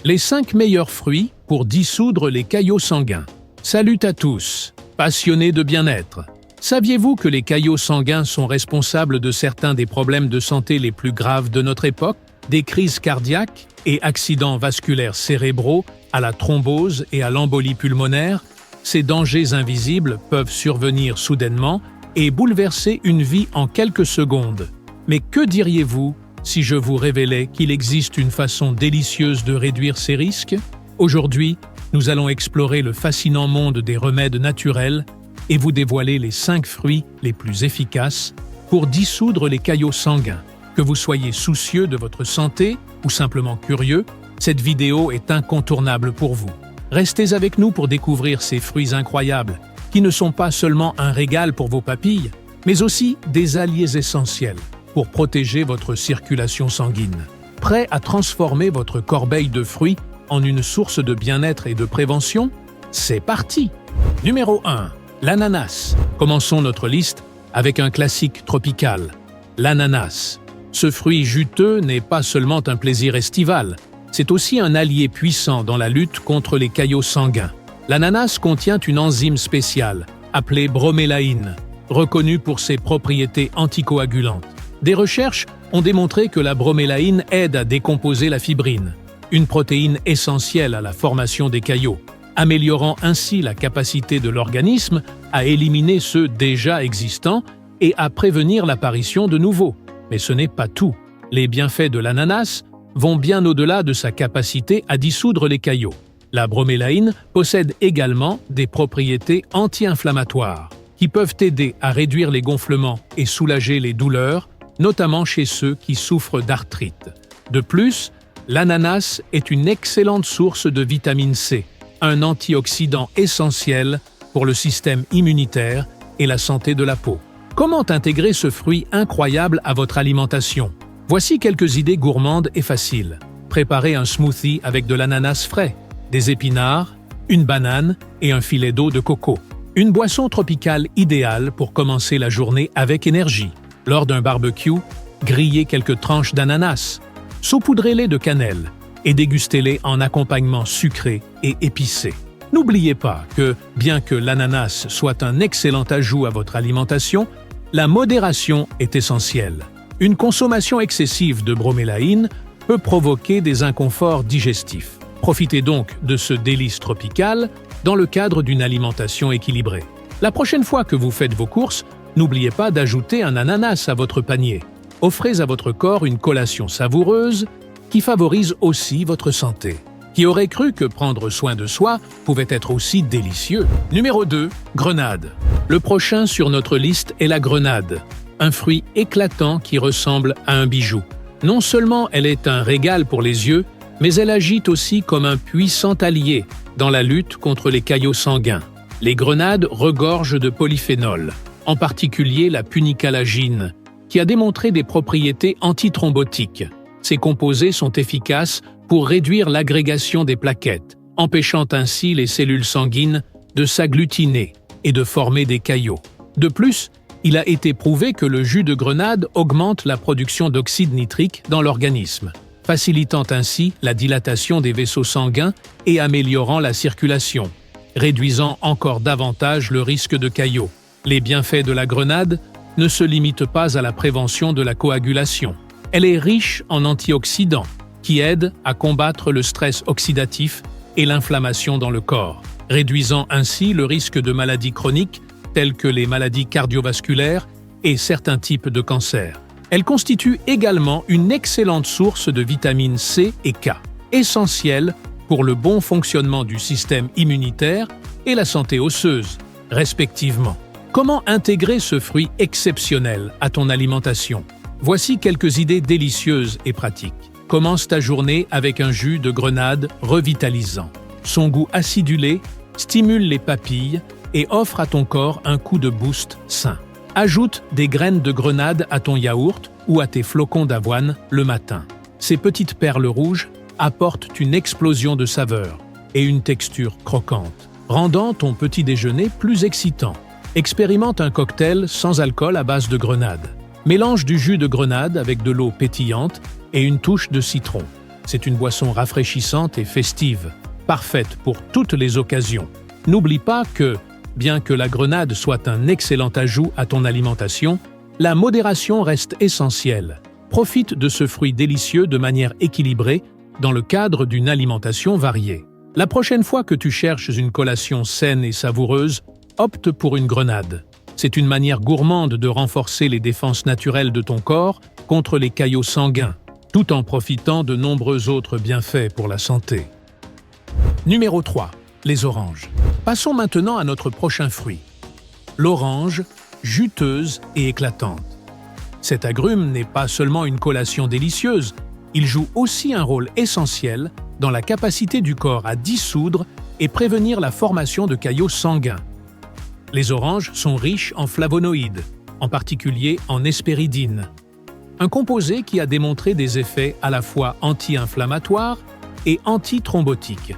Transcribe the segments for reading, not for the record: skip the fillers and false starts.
Les 5 meilleurs fruits pour dissoudre les caillots sanguins. Salut à tous, passionnés de bien-être. Saviez-vous que les caillots sanguins sont responsables de certains des problèmes de santé les plus graves de notre époque, des crises cardiaques et accidents vasculaires cérébraux, à la thrombose et à l'embolie pulmonaire? Ces dangers invisibles peuvent survenir soudainement et bouleverser une vie en quelques secondes. Mais que diriez-vous si je vous révélais qu'il existe une façon délicieuse de réduire ces risques? Aujourd'hui, nous allons explorer le fascinant monde des remèdes naturels et vous dévoiler les 5 fruits les plus efficaces pour dissoudre les caillots sanguins. Que vous soyez soucieux de votre santé ou simplement curieux, cette vidéo est incontournable pour vous. Restez avec nous pour découvrir ces fruits incroyables, qui ne sont pas seulement un régal pour vos papilles, mais aussi des alliés essentiels pour protéger votre circulation sanguine. Prêt à transformer votre corbeille de fruits en une source de bien-être et de prévention? C'est parti! Numéro 1. L'ananas. Commençons notre liste avec un classique tropical, l'ananas. Ce fruit juteux n'est pas seulement un plaisir estival, c'est aussi un allié puissant dans la lutte contre les caillots sanguins. L'ananas contient une enzyme spéciale, appelée bromélaïne, reconnue pour ses propriétés anticoagulantes. Des recherches ont démontré que la bromélaïne aide à décomposer la fibrine, une protéine essentielle à la formation des caillots, améliorant ainsi la capacité de l'organisme à éliminer ceux déjà existants et à prévenir l'apparition de nouveaux. Mais ce n'est pas tout. Les bienfaits de l'ananas vont bien au-delà de sa capacité à dissoudre les caillots. La bromélaïne possède également des propriétés anti-inflammatoires qui peuvent aider à réduire les gonflements et soulager les douleurs, notamment chez ceux qui souffrent d'arthrite. De plus, l'ananas est une excellente source de vitamine C, un antioxydant essentiel pour le système immunitaire et la santé de la peau. Comment intégrer ce fruit incroyable à votre alimentation? Voici quelques idées gourmandes et faciles. Préparez un smoothie avec de l'ananas frais, des épinards, une banane et un filet d'eau de coco. Une boisson tropicale idéale pour commencer la journée avec énergie. Lors d'un barbecue, grillez quelques tranches d'ananas, saupoudrez-les de cannelle et dégustez-les en accompagnement sucré et épicé. N'oubliez pas que, bien que l'ananas soit un excellent ajout à votre alimentation, la modération est essentielle. Une consommation excessive de bromélaïne peut provoquer des inconforts digestifs. Profitez donc de ce délice tropical dans le cadre d'une alimentation équilibrée. La prochaine fois que vous faites vos courses, n'oubliez pas d'ajouter un ananas à votre panier. Offrez à votre corps une collation savoureuse qui favorise aussi votre santé. Qui aurait cru que prendre soin de soi pouvait être aussi délicieux? Numéro 2. Grenade. Le prochain sur notre liste est la grenade, un fruit éclatant qui ressemble à un bijou. Non seulement elle est un régal pour les yeux, mais elle agit aussi comme un puissant allié dans la lutte contre les caillots sanguins. Les grenades regorgent de polyphénols, en particulier la punicalagine, qui a démontré des propriétés antithrombotiques. Ces composés sont efficaces pour réduire l'agrégation des plaquettes, empêchant ainsi les cellules sanguines de s'agglutiner et de former des caillots. De plus, il a été prouvé que le jus de grenade augmente la production d'oxyde nitrique dans l'organisme, facilitant ainsi la dilatation des vaisseaux sanguins et améliorant la circulation, réduisant encore davantage le risque de caillots. Les bienfaits de la grenade ne se limitent pas à la prévention de la coagulation. Elle est riche en antioxydants qui aident à combattre le stress oxydatif et l'inflammation dans le corps, réduisant ainsi le risque de maladies chroniques telles que les maladies cardiovasculaires et certains types de cancers. Elle constitue également une excellente source de vitamines C et K, essentielles pour le bon fonctionnement du système immunitaire et la santé osseuse, respectivement. Comment intégrer ce fruit exceptionnel à ton alimentation? Voici quelques idées délicieuses et pratiques. Commence ta journée avec un jus de grenade revitalisant. Son goût acidulé stimule les papilles et offre à ton corps un coup de boost sain. Ajoute des graines de grenade à ton yaourt ou à tes flocons d'avoine le matin. Ces petites perles rouges apportent une explosion de saveur et une texture croquante, rendant ton petit déjeuner plus excitant. Expérimente un cocktail sans alcool à base de grenade. Mélange du jus de grenade avec de l'eau pétillante et une touche de citron. C'est une boisson rafraîchissante et festive, parfaite pour toutes les occasions. N'oublie pas que, bien que la grenade soit un excellent ajout à ton alimentation, la modération reste essentielle. Profite de ce fruit délicieux de manière équilibrée dans le cadre d'une alimentation variée. La prochaine fois que tu cherches une collation saine et savoureuse, opte pour une grenade. C'est une manière gourmande de renforcer les défenses naturelles de ton corps contre les caillots sanguins, tout en profitant de nombreux autres bienfaits pour la santé. Numéro 3. Les oranges. Passons maintenant à notre prochain fruit. L'orange, juteuse et éclatante. Cet agrume n'est pas seulement une collation délicieuse, il joue aussi un rôle essentiel dans la capacité du corps à dissoudre et prévenir la formation de caillots sanguins. Les oranges sont riches en flavonoïdes, en particulier en hespéridine, un composé qui a démontré des effets à la fois anti-inflammatoires et antithrombotiques.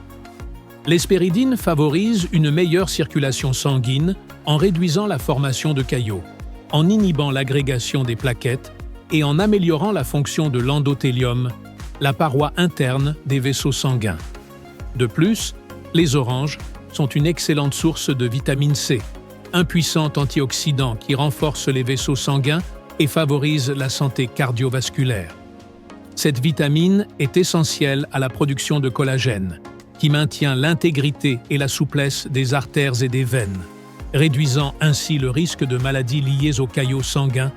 L'hespéridine favorise une meilleure circulation sanguine en réduisant la formation de caillots, en inhibant l'agrégation des plaquettes et en améliorant la fonction de l'endothélium, la paroi interne des vaisseaux sanguins. De plus, les oranges sont une excellente source de vitamine C, un puissant antioxydant qui renforce les vaisseaux sanguins et favorise la santé cardiovasculaire. Cette vitamine est essentielle à la production de collagène, qui maintient l'intégrité et la souplesse des artères et des veines, réduisant ainsi le risque de maladies liées aux caillots sanguins,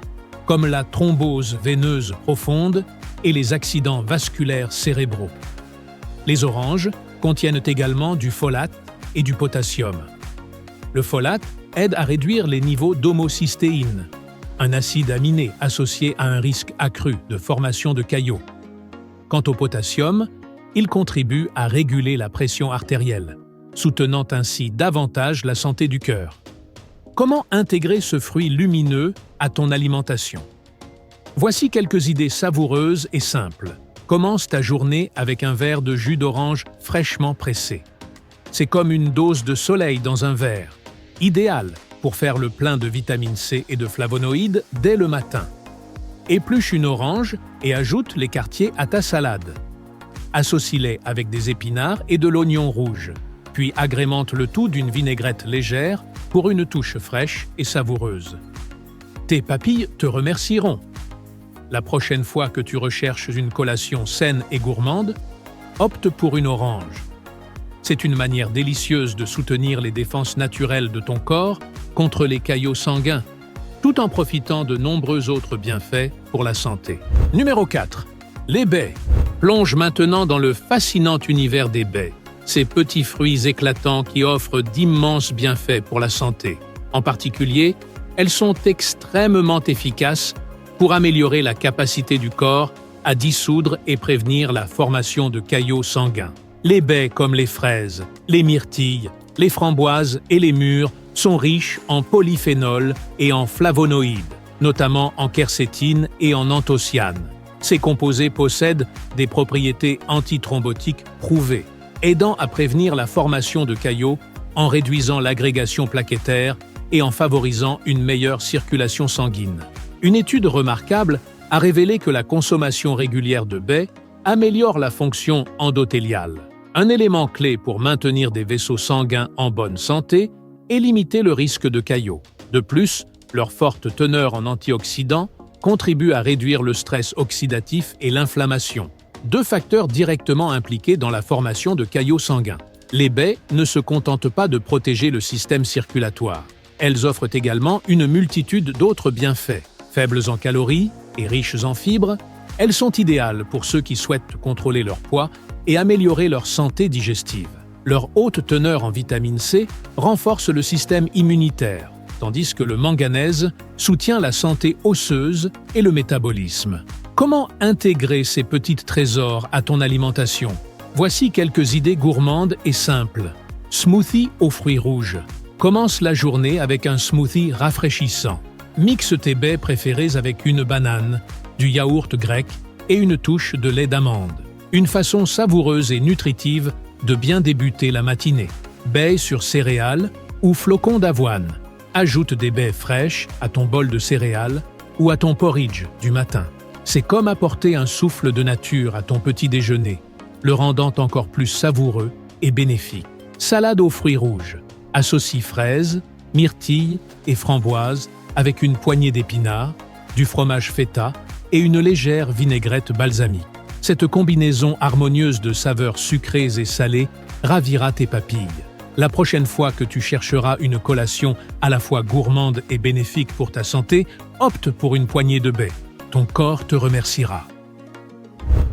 comme la thrombose veineuse profonde et les accidents vasculaires cérébraux. Les oranges contiennent également du folate et du potassium. Le folate aide à réduire les niveaux d'homocystéine, un acide aminé associé à un risque accru de formation de caillots. Quant au potassium, il contribue à réguler la pression artérielle, soutenant ainsi davantage la santé du cœur. Comment intégrer ce fruit lumineux à ton alimentation? Voici quelques idées savoureuses et simples. Commence ta journée avec un verre de jus d'orange fraîchement pressé. C'est comme une dose de soleil dans un verre, idéal pour faire le plein de vitamine C et de flavonoïdes dès le matin. Épluche une orange et ajoute les quartiers à ta salade. Associe-les avec des épinards et de l'oignon rouge, puis agrémente le tout d'une vinaigrette légère pour une touche fraîche et savoureuse. Tes papilles te remercieront. La prochaine fois que tu recherches une collation saine et gourmande, opte pour une orange. C'est une manière délicieuse de soutenir les défenses naturelles de ton corps contre les caillots sanguins, tout en profitant de nombreux autres bienfaits pour la santé. Numéro 4. Les baies. Plonge maintenant dans le fascinant univers des baies, ces petits fruits éclatants qui offrent d'immenses bienfaits pour la santé. En particulier, elles sont extrêmement efficaces pour améliorer la capacité du corps à dissoudre et prévenir la formation de caillots sanguins. Les baies comme les fraises, les myrtilles, les framboises et les mûres sont riches en polyphénols et en flavonoïdes, notamment en quercétine et en anthocyane. Ces composés possèdent des propriétés antithrombotiques prouvées, aidant à prévenir la formation de caillots en réduisant l'agrégation plaquettaire et en favorisant une meilleure circulation sanguine. Une étude remarquable a révélé que la consommation régulière de baies améliore la fonction endothéliale, un élément clé pour maintenir des vaisseaux sanguins en bonne santé et limiter le risque de caillots. De plus, leur forte teneur en antioxydants contribue à réduire le stress oxydatif et l'inflammation, deux facteurs directement impliqués dans la formation de caillots sanguins. Les baies ne se contentent pas de protéger le système circulatoire. Elles offrent également une multitude d'autres bienfaits. Faibles en calories et riches en fibres, elles sont idéales pour ceux qui souhaitent contrôler leur poids et améliorer leur santé digestive. Leur haute teneur en vitamine C renforce le système immunitaire, tandis que le manganèse soutient la santé osseuse et le métabolisme. Comment intégrer ces petits trésors à ton alimentation? Voici quelques idées gourmandes et simples. Smoothie aux fruits rouges. Commence la journée avec un smoothie rafraîchissant. Mixe tes baies préférées avec une banane, du yaourt grec et une touche de lait d'amande. Une façon savoureuse et nutritive de bien débuter la matinée. Baies sur céréales ou flocons d'avoine. Ajoute des baies fraîches à ton bol de céréales ou à ton porridge du matin. C'est comme apporter un souffle de nature à ton petit déjeuner. le rendant encore plus savoureux et bénéfique. Salade aux fruits rouges. Associe fraises, myrtilles et framboises avec une poignée d'épinards, du fromage feta et une légère vinaigrette balsamique. Cette combinaison harmonieuse de saveurs sucrées et salées ravira tes papilles. La prochaine fois que tu chercheras une collation à la fois gourmande et bénéfique pour ta santé, opte pour une poignée de baies. Ton corps te remerciera.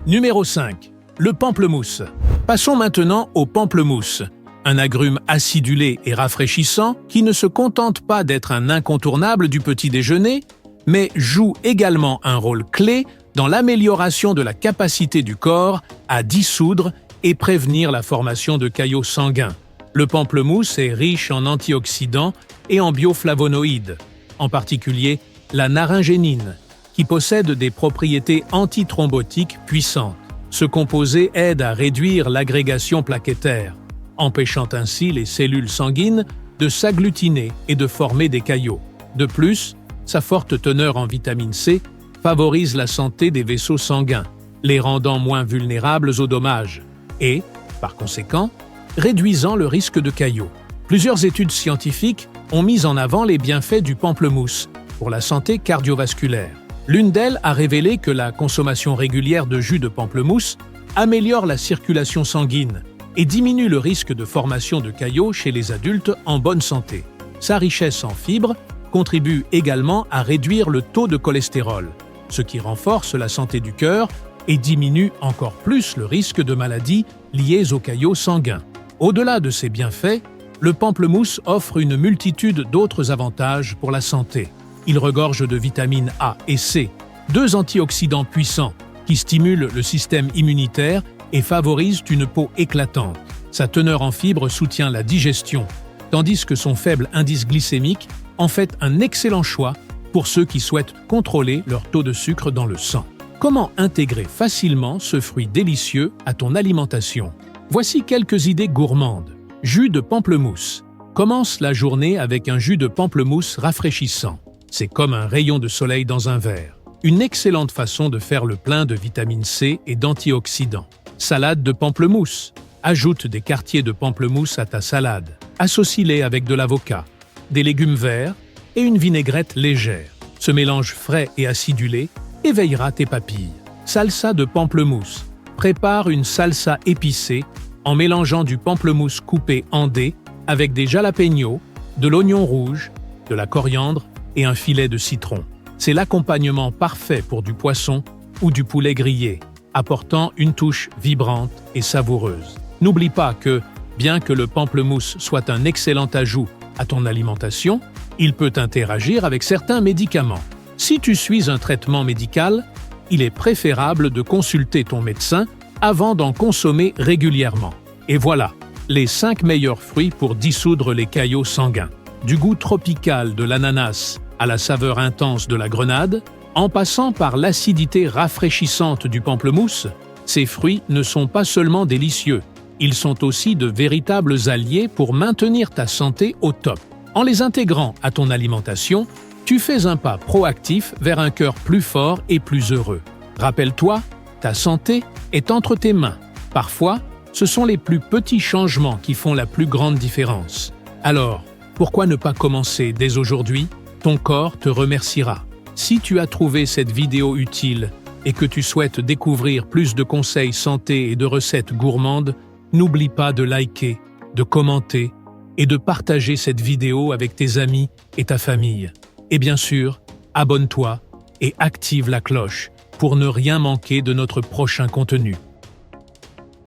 Numéro 5. Le pamplemousse. Passons maintenant au pamplemousse, un agrume acidulé et rafraîchissant qui ne se contente pas d'être un incontournable du petit déjeuner, mais joue également un rôle clé dans l'amélioration de la capacité du corps à dissoudre et prévenir la formation de caillots sanguins. Le pamplemousse est riche en antioxydants et en bioflavonoïdes, en particulier la naringénine, qui possède des propriétés antithrombotiques puissantes. Ce composé aide à réduire l'agrégation plaquettaire, empêchant ainsi les cellules sanguines de s'agglutiner et de former des caillots. De plus, sa forte teneur en vitamine C favorise la santé des vaisseaux sanguins, les rendant moins vulnérables aux dommages et, par conséquent, réduisant le risque de caillots. Plusieurs études scientifiques ont mis en avant les bienfaits du pamplemousse pour la santé cardiovasculaire. L'une d'elles a révélé que la consommation régulière de jus de pamplemousse améliore la circulation sanguine et diminue le risque de formation de caillots chez les adultes en bonne santé. Sa richesse en fibres contribue également à réduire le taux de cholestérol, ce qui renforce la santé du cœur et diminue encore plus le risque de maladies liées aux caillots sanguins. Au-delà de ces bienfaits, le pamplemousse offre une multitude d'autres avantages pour la santé. Il regorge de vitamines A et C, deux antioxydants puissants qui stimulent le système immunitaire et favorisent une peau éclatante. Sa teneur en fibres soutient la digestion, tandis que son faible indice glycémique en fait un excellent choix pour ceux qui souhaitent contrôler leur taux de sucre dans le sang. Comment intégrer facilement ce fruit délicieux à ton alimentation? Voici quelques idées gourmandes. Jus de pamplemousse. Commence la journée avec un jus de pamplemousse rafraîchissant. C'est comme un rayon de soleil dans un verre. Une excellente façon de faire le plein de vitamine C et d'antioxydants. Salade de pamplemousse. Ajoute des quartiers de pamplemousse à ta salade. Associe-les avec de l'avocat, des légumes verts et une vinaigrette légère. Ce mélange frais et acidulé éveillera tes papilles. Salsa de pamplemousse. Prépare une salsa épicée en mélangeant du pamplemousse coupé en dés avec des jalapeños, de l'oignon rouge, de la coriandre et un filet de citron. C'est l'accompagnement parfait pour du poisson ou du poulet grillé, apportant une touche vibrante et savoureuse. N'oublie pas que, bien que le pamplemousse soit un excellent ajout à ton alimentation, il peut interagir avec certains médicaments. Si tu suis un traitement médical, il est préférable de consulter ton médecin avant d'en consommer régulièrement. Et voilà, les 5 meilleurs fruits pour dissoudre les caillots sanguins. Du goût tropical de l'ananas à la saveur intense de la grenade, en passant par l'acidité rafraîchissante du pamplemousse, ces fruits ne sont pas seulement délicieux, ils sont aussi de véritables alliés pour maintenir ta santé au top. En les intégrant à ton alimentation, tu fais un pas proactif vers un cœur plus fort et plus heureux. Rappelle-toi, ta santé est entre tes mains. Parfois, ce sont les plus petits changements qui font la plus grande différence. Alors, pourquoi ne pas commencer dès aujourd'hui? Ton corps te remerciera. Si tu as trouvé cette vidéo utile et que tu souhaites découvrir plus de conseils santé et de recettes gourmandes, n'oublie pas de liker, de commenter et de partager cette vidéo avec tes amis et ta famille. Et bien sûr, abonne-toi et active la cloche pour ne rien manquer de notre prochain contenu.